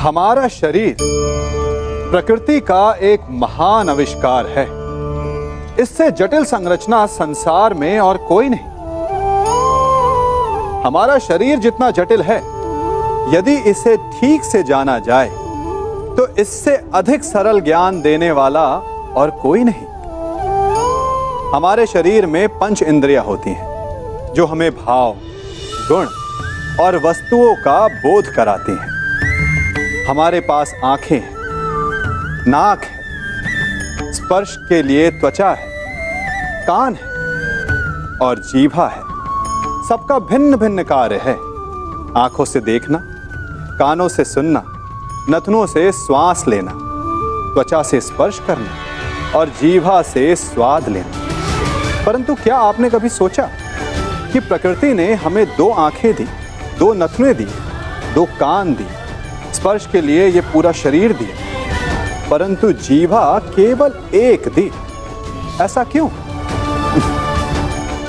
हमारा शरीर प्रकृति का एक महान आविष्कार है। इससे जटिल संरचना संसार में और कोई नहीं। हमारा शरीर जितना जटिल है, यदि इसे ठीक से जाना जाए तो इससे अधिक सरल ज्ञान देने वाला और कोई नहीं। हमारे शरीर में 5 इंद्रियां होती हैं जो हमें भाव, गुण और वस्तुओं का बोध कराती हैं। हमारे पास आंखें हैं, नाक है, स्पर्श के लिए त्वचा है, कान है और जीभा है। सबका भिन्न भिन्न कार्य है। आंखों से देखना, कानों से सुनना, नथनों से श्वास लेना, त्वचा से स्पर्श करना और जीभा से स्वाद लेना। परंतु क्या आपने कभी सोचा कि प्रकृति ने हमें 2 आंखें दी, 2 नथुनें दी, 2 कान दी, स्पर्श के लिए ये पूरा शरीर दिया, परंतु जीभा केवल 1 दी? ऐसा क्यों?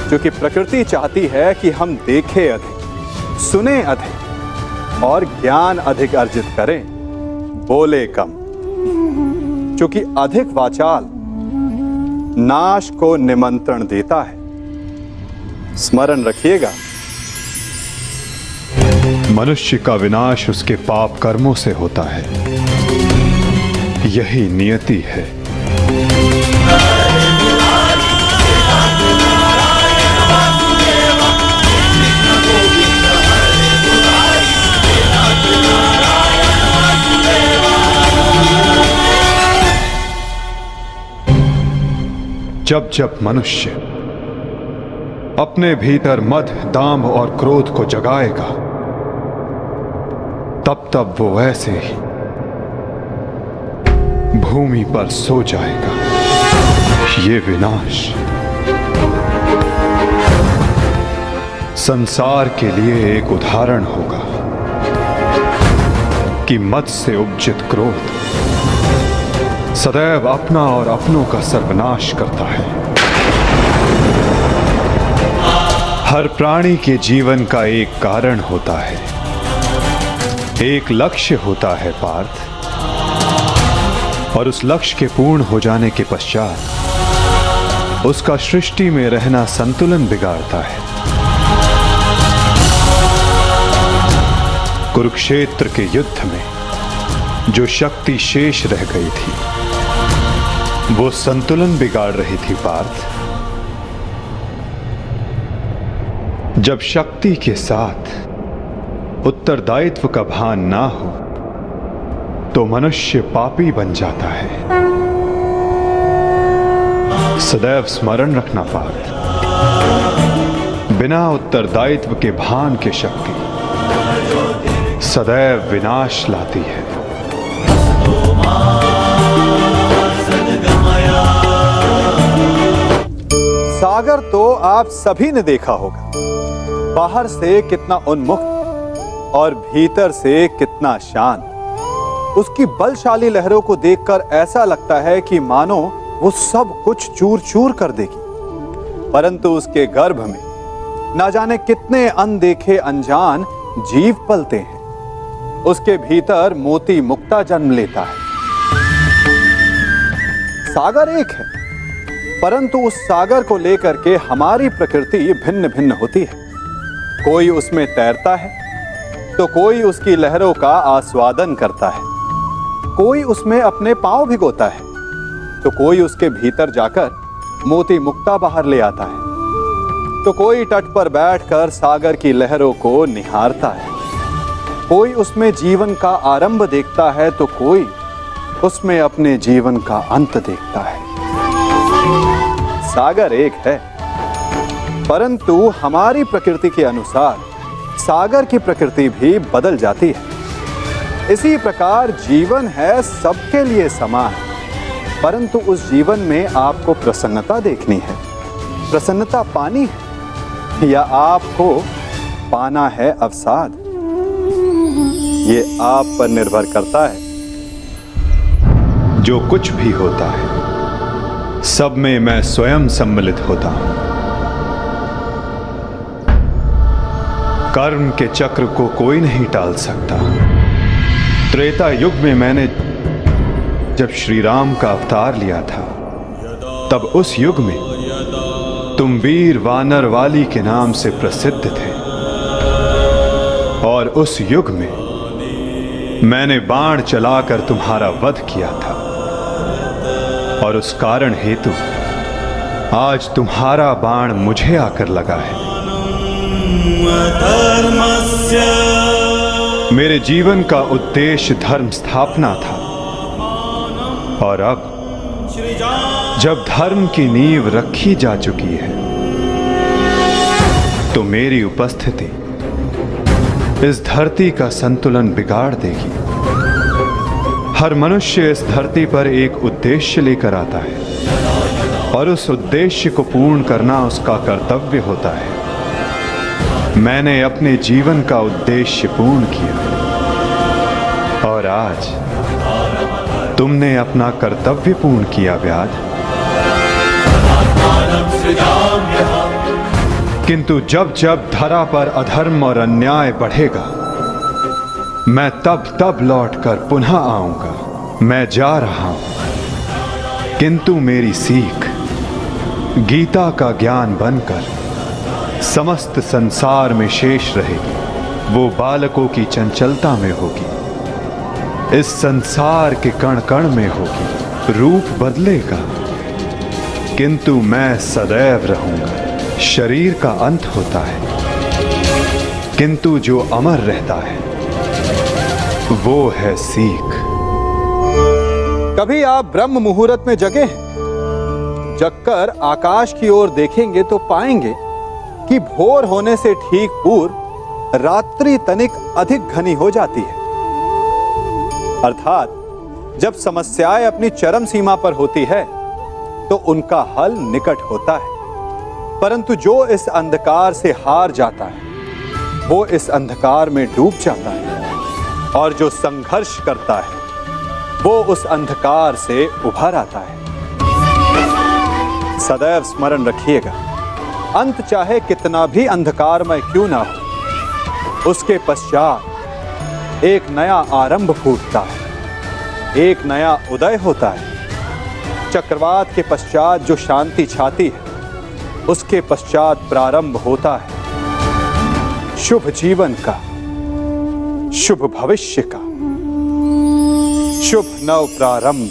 क्योंकि प्रकृति चाहती है कि हम देखें अधिक, सुने अधिक और ज्ञान अधिक अर्जित करें, बोले कम। क्योंकि अधिक वाचाल नाश को निमंत्रण देता है। स्मरण रखिएगा, मनुष्य का विनाश उसके पाप कर्मों से होता है। यही नियति है। जब जब मनुष्य अपने भीतर मद, दांभ और क्रोध को जगाएगा, तब तब वो ऐसे ही भूमि पर सो जाएगा। ये विनाश संसार के लिए एक उदाहरण होगा कि मद से उपजित क्रोध सदैव अपना और अपनों का सर्वनाश करता है। हर प्राणी के जीवन का एक कारण होता है, एक लक्ष्य होता है पार्थ, और उस लक्ष्य के पूर्ण हो जाने के पश्चात उसका सृष्टि में रहना संतुलन बिगाड़ता है। कुरुक्षेत्र के युद्ध में जो शक्ति शेष रह गई थी, वो संतुलन बिगाड़ रही थी पार्थ। जब शक्ति के साथ उत्तरदायित्व का भान ना हो तो मनुष्य पापी बन जाता है। सदैव स्मरण रखना पार्थ, बिना उत्तरदायित्व के भान के शक्ति सदैव विनाश लाती है। सागर तो आप सभी ने देखा होगा, बाहर से कितना उन्मुक्त और भीतर से कितना शांत। उसकी बलशाली लहरों को देखकर ऐसा लगता है कि मानो वो सब कुछ चूर चूर कर देगी, परंतु उसके गर्भ में ना जाने कितने अनदेखे अनजान जीव पलते हैं। उसके भीतर मोती मुक्ता जन्म लेता है। सागर एक है, परंतु उस सागर को लेकर के हमारी प्रकृति भिन्न भिन्न होती है। कोई उसमें तैरता है तो कोई उसकी लहरों का आस्वादन करता है, कोई उसमें अपने पांव भिगोता है तो कोई उसके भीतर जाकर मोती मुक्ता बाहर ले आता है, तो कोई तट पर बैठकर सागर की लहरों को निहारता है, कोई उसमें जीवन का आरंभ देखता है तो कोई उसमें अपने जीवन का अंत देखता है। सागर एक है, परंतु हमारी प्रकृति के अनुसार सागर की प्रकृति भी बदल जाती है। इसी प्रकार जीवन है सबके लिए समान, परंतु उस जीवन में आपको प्रसन्नता देखनी है, प्रसन्नता पानी है, या आपको पाना है अवसाद, ये आप पर निर्भर करता है। जो कुछ भी होता है सब में मैं स्वयं सम्मिलित होता हूं। कर्म के चक्र को कोई नहीं टाल सकता। त्रेता युग में मैंने जब श्री राम का अवतार लिया था, तब उस युग में तुम वीर वानर वाली के नाम से प्रसिद्ध थे। और उस युग में मैंने बाण चलाकर तुम्हारा वध किया था, और उस कारण हेतु आज तुम्हारा बाण मुझे आकर लगा है। मेरे जीवन का उद्देश्य धर्म स्थापना था, और अब जब धर्म की नींव रखी जा चुकी है, तो मेरी उपस्थिति इस धरती का संतुलन बिगाड़ देगी। हर मनुष्य इस धरती पर एक उद्देश्य लेकर आता है, और उस उद्देश्य को पूर्ण करना उसका कर्तव्य होता है। मैंने अपने जीवन का उद्देश्य पूर्ण किया, और आज तुमने अपना कर्तव्य पूर्ण किया व्याध। किंतु जब जब धरा पर अधर्म और अन्याय बढ़ेगा, मैं तब तब लौटकर पुनः आऊंगा। मैं जा रहा हूं, किंतु मेरी सीख गीता का ज्ञान बनकर समस्त संसार में शेष रहेगी। वो बालकों की चंचलता में होगी, इस संसार के कण कण में होगी। रूप बदलेगा, किंतु मैं सदैव रहूंगा। शरीर का अंत होता है, किंतु जो अमर रहता है वो है सीख। कभी आप ब्रह्म मुहूर्त में जगे हैं? जगकर आकाश की ओर देखेंगे तो पाएंगे कि भोर होने से ठीक पूर्व रात्रि तनिक अधिक घनी हो जाती है। अर्थात जब समस्याएं अपनी चरम सीमा पर होती है तो उनका हल निकट होता है। परंतु जो इस अंधकार से हार जाता है वो इस अंधकार में डूब जाता है, और जो संघर्ष करता है वो उस अंधकार से उभर आता है। सदैव स्मरण रखिएगा, अंत चाहे कितना भी अंधकारमय क्यों ना हो, उसके पश्चात एक नया आरंभ फूटता है, एक नया उदय होता है। चक्रवात के पश्चात जो शांति छाती है, उसके पश्चात प्रारंभ होता है शुभ जीवन का, शुभ भविष्य का, शुभ नव प्रारंभ।